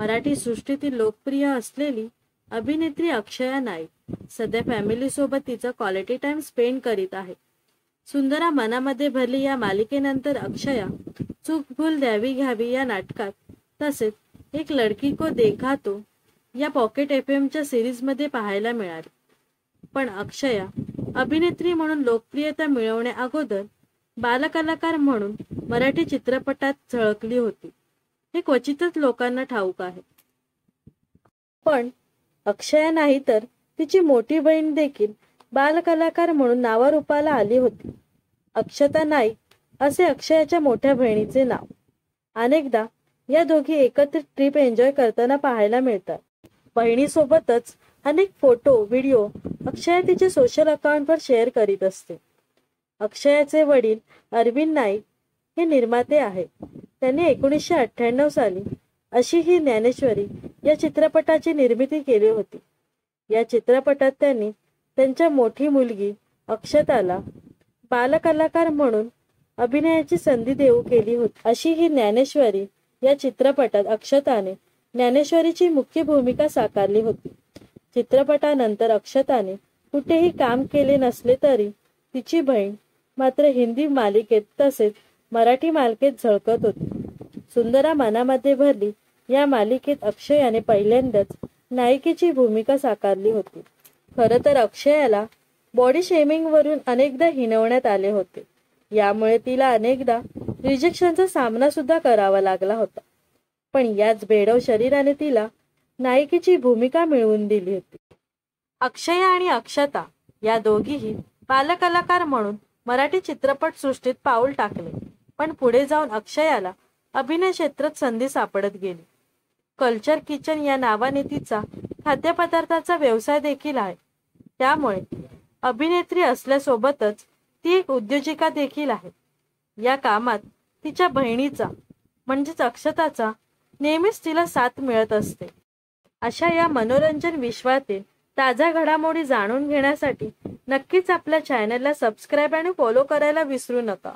मराठी सृष्टीतील लोकप्रिय असलेली अभिनेत्री अक्षया नाईक सध्या फॅमिली सोबत तिचा क्वालिटी टाइम स्पेंड करीत आहे। सुंदरा मनामध्ये भरली या मालिकेनंतर अक्षया चूक भूल द्यावी घ्यावी या नाटकात तसेच एक लड़की को देखा तो या पॉकेट एफएमच्या सिरीजमध्ये पाहायला मिळाली। पण अक्षया अभिनेत्री म्हणून लोकप्रियता मिळवण्या अगोदर बालकलाकार म्हणून मराठी चित्रपटात झळकली होती, हे क्वचितच लोकांना ठाऊक आहे। पण अक्षया नाही तर तिची मोठी बहीण देखील बालकलाकार म्हणून नावारूपाला आली होती। अक्षता नाईक असे अक्षयाच्या मोठ्या बहिणीचे नाव। अनेकदा या दोघी एकत्रित ट्रिप एन्जॉय करताना पाहायला मिळतात। बहिणीसोबतच अनेक फोटो व्हिडिओ अक्षया तिचे सोशल अकाउंटवर शेअर करीत असते। अक्षयाचे वडील अरविंद नाईक हे निर्माते आहेत। त्यांनी 1998 साली अशी ही ज्ञानेश्वरी या चित्रपटाची निर्मिती केली होती। या चित्रपटात त्यांनी त्यांच्या मोठी मुलगी अक्षताला बालकलाकार म्हणून अभिनयाची संधी देऊ केली होती। अशी ही ज्ञानेश्वरी या चित्रपटात अक्षताने ज्ञानेश्वरीची मुख्य भूमिका साकारली होती। चित्रपटानंतर अक्षताने कुठेही काम केले नसले तरी तिची बहीण मात्र हिंदी मालिकेत तसेच मराठी मालिकेत झळकत होती। सुंदरा मनामध्ये भरली या मालिकेत अक्षयाने पहिल्यांदाच नायिकेची भूमिका साकारली होती। खरं तर अक्षयाला बॉडी शेमिंग वरून अनेकदा हिणवण्यात आले होते। यामुळे तिला अनेकदा रिजेक्शनचा सामना सुद्धा करावा लागला होता। पण याच बेडव शरीराने तिला नायिकेची भूमिका मिळवून दिली होती। अक्षया आणि अक्षता या दोघीही बालकलाकार म्हणून मराठी चित्रपट सृष्टीत पाऊल टाकले। पण पुढे जाऊन अक्षयाला अभिनय क्षेत्रात संधी सापडत गेली। कल्चर किचन या नावाने तिचा खाद्यपदार्थाचा व्यवसाय देखील आहे। त्यामुळे अभिनेत्री असल्यासोबतच ती एक उद्योजिका देखील आहे। या कामात तिच्या बहिणीचा म्हणजेच अक्षताचा नेहमीच तिला साथ मिळत असते। अशा या मनोरंजन विश्वातील ताज्या घडामोडी जाणून घेण्यासाठी नक्कीच आपल्या चॅनलला सबस्क्राईब आणि फॉलो करायला विसरू नका।